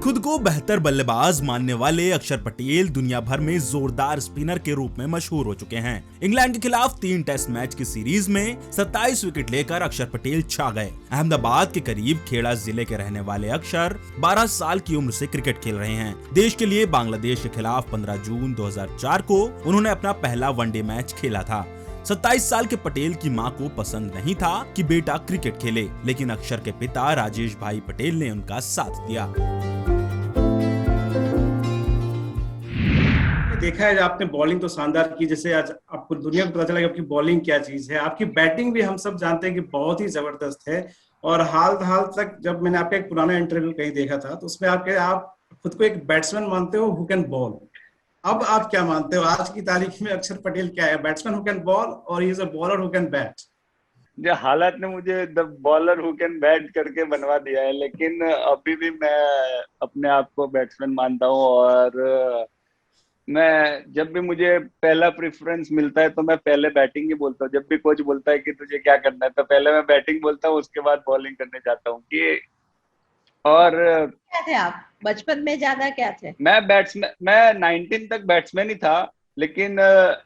खुद को बेहतर बल्लेबाज मानने वाले अक्षर पटेल दुनिया भर में जोरदार स्पिनर के रूप में मशहूर हो चुके हैं। इंग्लैंड के खिलाफ 3 टेस्ट मैच की सीरीज में 27 विकेट लेकर अक्षर पटेल छा गए। अहमदाबाद के करीब खेड़ा जिले के रहने वाले अक्षर 12 साल की उम्र से क्रिकेट खेल रहे हैं। देश के लिए बांग्लादेश के खिलाफ 15 जून 2004 को उन्होंने अपना पहला वनडे मैच खेला था। 27 साल के पटेल की मां को पसंद नहीं था कि बेटा क्रिकेट खेले, लेकिन अक्षर के पिता राजेश भाई पटेल ने उनका साथ दिया। देखा है आपने बॉलिंग तो शानदार की, जैसे आज आपको दुनिया को पता चला कि आपकी बॉलिंग क्या चीज है। आपकी बैटिंग भी हम सब जानते हैं कि बहुत ही जबरदस्त है। और हाल तक जब मैंने आपका एक पुराना इंटरव्यू कहीं देखा था तो उसमें आप खुद को एक बैट्समैन मानते हो हु कैन बॉल। अब आप क्या मानते हो आज की तारीख में अक्षर पटेल क्या है? बैट्समैन हु कैन बॉल और he is a bowler who can bat? जो हालात ने मुझे the bowler who can bat करके बनवा दिया है, लेकिन अभी भी मैं अपने आप को बैट्समैन मानता हूँ। और मैं जब भी मुझे पहला प्रेफरेंस मिलता है तो मैं पहले बैटिंग ही बोलता हूँ। जब भी कोच बोलता है कि तुझे क्या करना है तो पहले मैं बैटिंग बोलता हूँ, उसके बाद बॉलिंग करने जाता हूँ कि। और क्या थे आप बचपन में? ज्यादा क्या थे? मैं 19 तक बैट्समैन ही था, लेकिन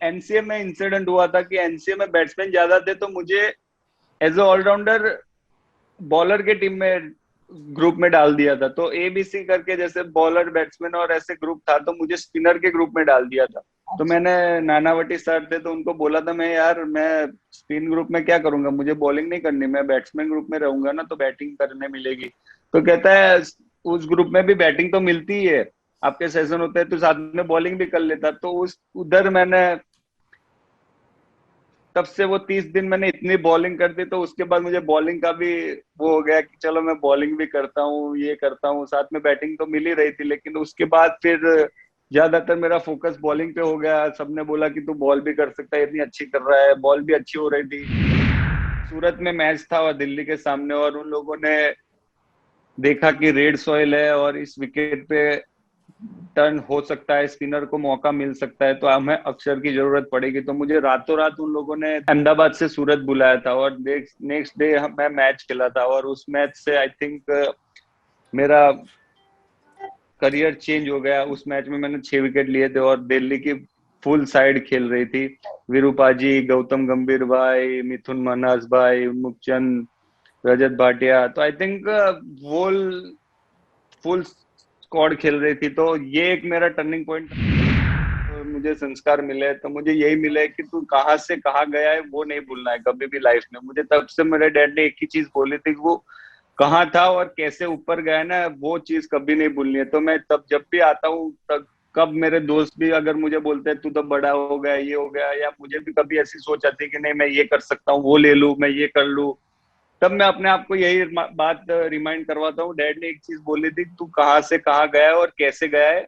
एनसीए में इंसिडेंट हुआ था कि एनसीए में बैट्समैन ज्यादा थे तो मुझे एज ए ऑलराउंडर बॉलर के टीम में ग्रुप में डाल दिया था। तो एबीसी करके जैसे बॉलर बैट्समैन और ऐसे ग्रुप था, तो मुझे स्पिनर के ग्रुप में डाल दिया था। तो मैंने नानावटी सर थे तो उनको बोला था मैं स्पिन ग्रुप में क्या करूंगा, मुझे बॉलिंग नहीं करनी, मैं बैट्समैन ग्रुप में रहूंगा ना तो बैटिंग करने मिलेगी। तो कहता है उस ग्रुप में भी बैटिंग तो मिलती ही है, आपके सेशन होते हैं तो साथ में बॉलिंग भी कर लेता। तो उधर मैंने तब से वो 30 दिन मैंने इतनी बॉलिंग कर दी, तो उसके बाद मुझे बॉलिंग का भी वो हो गया कि चलो मैं बॉलिंग भी करता हूँ, ये करता हूँ, साथ में बैटिंग तो मिल ही रही थी। लेकिन उसके बाद फिर ज्यादातर मेरा फोकस बॉलिंग पे हो गया। सबने बोला कि तू बॉल भी कर सकता है, इतनी अच्छी कर रहा है, बॉल भी अच्छी हो रही थी। सूरत में मैच था और दिल्ली के सामने, और उन लोगों ने देखा कि रेड सॉइल है और इस विकेट पे टर्न हो सकता है, स्पिनर को मौका मिल सकता है, तो हमें अक्षर की जरूरत पड़ेगी। तो मुझे रातों रात उन लोगों ने अहमदाबाद से सूरत बुलाया था और नेक्स्ट डे मैं मैच खेला था। और उस मैच से आई थिंक मेरा करियर चेंज हो गया। उस मैच में मैंने 6 विकेट लिए थे और दिल्ली की फुल साइड खेल रही थी। विरूपाजी, गौतम गंभीर भाई, मिथुन मनहस भाई, मुखचंद, रजत भाटिया, तो आई थिंक फुल स्क्वाड खेल रही थी। तो ये एक मेरा टर्निंग पॉइंट। मुझे संस्कार मिले तो मुझे यही मिले कि तू कहाँ से कहाँ गया है वो नहीं भूलना है कभी भी लाइफ में। मुझे तब से मेरे डैड ने एक ही चीज बोली थी कि वो कहाँ था और कैसे ऊपर गया ना, वो चीज कभी नहीं भूलनी है। तो मैं तब जब भी आता हूँ तब कब मेरे दोस्त भी अगर मुझे बोलते हैं तू तो बड़ा हो गया, ये हो गया, या मुझे भी कभी ऐसी सोच आती है कि नहीं मैं ये कर सकता हूँ, वो ले लूं, मैं ये कर लूं, तब मैं अपने आप को यही बात रिमाइंड करवाता हूँ। डैड ने एक चीज बोली थी, तू कहाँ से कहाँ गया है और कैसे गया है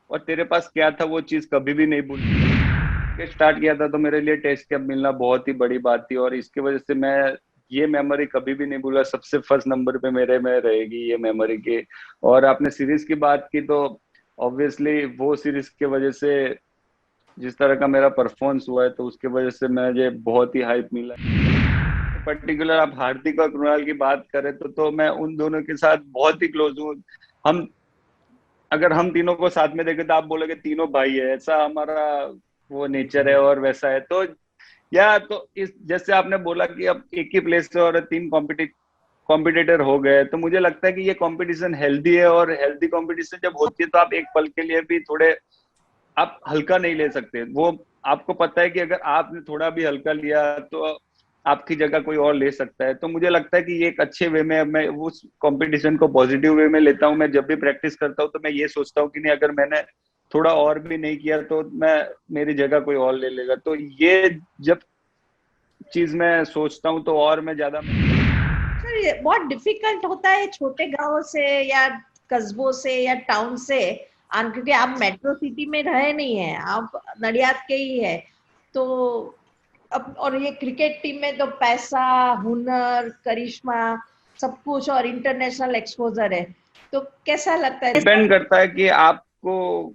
और तेरे पास क्या था, वो चीज कभी भी नहीं भूल। स्टार्ट किया था तो मेरे लिए टेस्ट कैप मिलना बहुत ही बड़ी बात थी और इसकी वजह से मैं ये मेमोरी कभी भी नहीं भूला। सबसे फर्स्ट नंबर पे मेरे में रहेगी ये मेमोरी की। और आपने सीरीज की बात की तो ऑब्वियसली वो सीरीज की वजह से जिस तरह का मेरा परफॉर्मेंस हुआ है तो उसके वजह से मुझे बहुत ही हाइप मिला। पर्टिकुलर आप हार्दिक और कृणाल की बात करें तो मैं उन दोनों के साथ बहुत ही क्लोज हूँ। अगर हम तीनों को साथ में देखें तो आप बोलोगे तीनों भाई है, ऐसा हमारा वो नेचर है और वैसा है। तो इस जैसे आपने बोला कि अब एक ही प्लेस से और 3 कॉम्पिटिटर हो गए, तो मुझे लगता है कि ये कंपटीशन हेल्दी है और हेल्दी कंपटीशन जब होती है तो आप एक पल के लिए भी थोड़े आप हल्का नहीं ले सकते। वो आपको पता है कि अगर आपने थोड़ा भी हल्का लिया तो आपकी जगह कोई और ले सकता है। तो मुझे लगता है कि ये एक अच्छे वे में मैं उस कंपटीशन को पॉजिटिव वे में लेता हूँ। मैं जब भी प्रैक्टिस करता हूँ तो मैं ये सोचता हूँ कि नहीं अगर मैंने थोड़ा और भी नहीं किया तो मेरी जगह कोई और ले लेगा। तो ये जब चीज मैं सोचता हूँ तो और मैं ज्यादा बहुत डिफिकल्ट होता है छोटे गांव से या कस्बों से या टाउन से क्योंकि आप मेट्रो सिटी में रहे नहीं है, आप नडियाद के ही है। तो अब और ये क्रिकेट टीम में तो पैसा, हुनर, करिश्मा सब कुछ और इंटरनेशनल एक्सपोजर है। तो कैसा लगता है? डिपेंड करता है कि आपको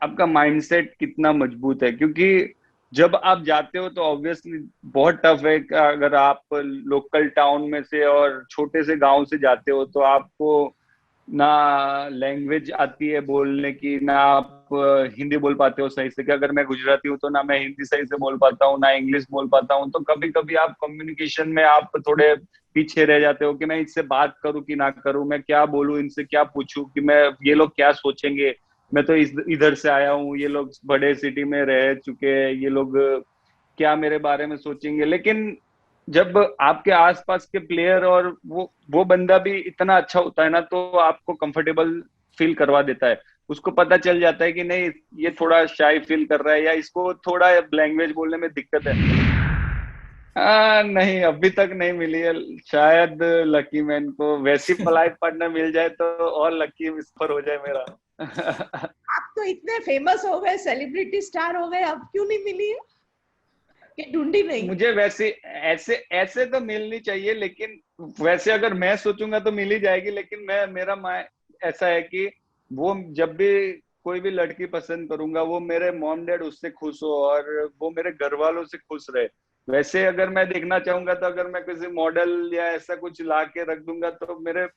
आपका माइंडसेट कितना मजबूत है। क्योंकि जब आप जाते हो तो ऑब्वियसली बहुत टफ है कि अगर आप लोकल टाउन में से और छोटे से गांव से जाते हो तो आपको ना लैंग्वेज आती है बोलने की, ना आप हिंदी बोल पाते हो सही से। कि अगर मैं गुजराती हूँ तो ना मैं हिंदी सही से बोल पाता हूँ, ना इंग्लिश बोल पाता हूँ। तो कभी कभी आप कम्युनिकेशन में आप थोड़े पीछे रह जाते हो कि मैं इससे बात करूं कि ना करूं, मैं क्या बोलूं, इनसे क्या पूछूं, कि मैं ये लोग क्या सोचेंगे, मैं तो इधर से आया हूँ, ये लोग बड़े सिटी में रह चुके हैं, ये लोग क्या मेरे बारे में सोचेंगे। लेकिन जब आपके आसपास के प्लेयर और वो बंदा भी इतना अच्छा होता है ना, तो आपको कंफर्टेबल फील करवा देता है। उसको पता चल जाता है कि नहीं ये थोड़ा शाई फील कर रहा है या इसको थोड़ा लैंग्वेज बोलने में दिक्कत है। नहीं, अभी तक नहीं मिली है। शायद लकी मैन को वैसी लाइफ पार्टनर मिल जाए तो और लकी इस पर हो जाए मेरा। आप तो इतने फेमस हो गए, सेलिब्रिटी स्टार हो गए, अब क्यों नहीं मिली है? कि ढूंढी नहीं? मुझे वैसे ऐसे ऐसे तो मिलनी चाहिए, लेकिन वैसे अगर मैं सोचूंगा तो मिल ही जाएगी। लेकिन मेरा ऐसा है कि वो जब भी कोई भी लड़की पसंद करूंगा, वो मेरे मॉम डैड उससे खुश हो और वो मेरे घर वालों से खुश रहे। वैसे अगर मैं देखना चाहूंगा तो अगर मैं किसी मॉडल या ऐसा कुछ ला के रख दूंगा तो मेरे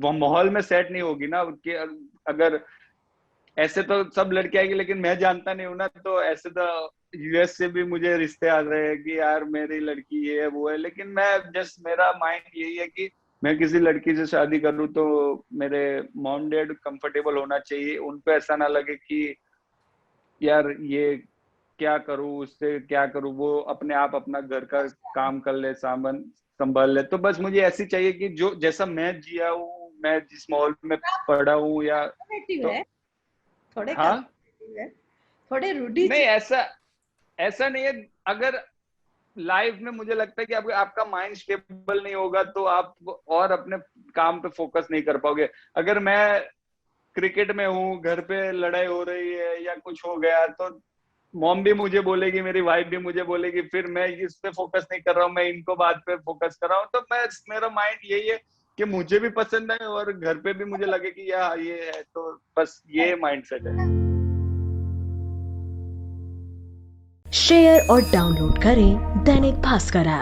माहौल में सेट नहीं होगी ना। कि अगर ऐसे तो सब लड़के आएगी, लेकिन मैं जानता नहीं हूं ना, तो ऐसे तो यूएस से भी मुझे रिश्ते आ रहे हैं कि यार मेरी लड़की ये है वो है। लेकिन मैं जस्ट मेरा माइंड यही है कि मैं किसी लड़की से शादी करूं तो मेरे मॉम डैड कंफर्टेबल होना चाहिए। उनको ऐसा ना लगे कि यार ये क्या करूं, उससे क्या करूं, वो अपने आप अपना घर का काम कर ले, सामान संभाल ले। तो बस मुझे ऐसी चाहिए कि जो जैसा मैं जिया हूँ, मैं जिस माहौल में पढ़ा हूँ या कंजर्वेटिव तो है, थोड़े हाँ कंजर्वेटिव है, थोड़े रूढ़ी। नहीं, ऐसा नहीं है। अगर लाइफ में मुझे लगता है कि आपका माइंड स्टेबल नहीं होगा तो आप और अपने काम पे फोकस नहीं कर पाओगे। अगर मैं क्रिकेट में हूँ, घर पे लड़ाई हो रही है या कुछ हो गया तो मॉम भी मुझे बोलेगी, मेरी वाइफ भी मुझे बोलेगी, फिर मैं इस पे फोकस नहीं कर रहा हूँ, मैं इनको बात पे फोकस कर रहा हूँ। तो मेरा माइंड यही है कि मुझे भी पसंद है और घर पे भी मुझे लगे कि यार ये है। तो बस ये माइंडसेट है। शेयर और डाउनलोड करें दैनिक भास्कर ऐप।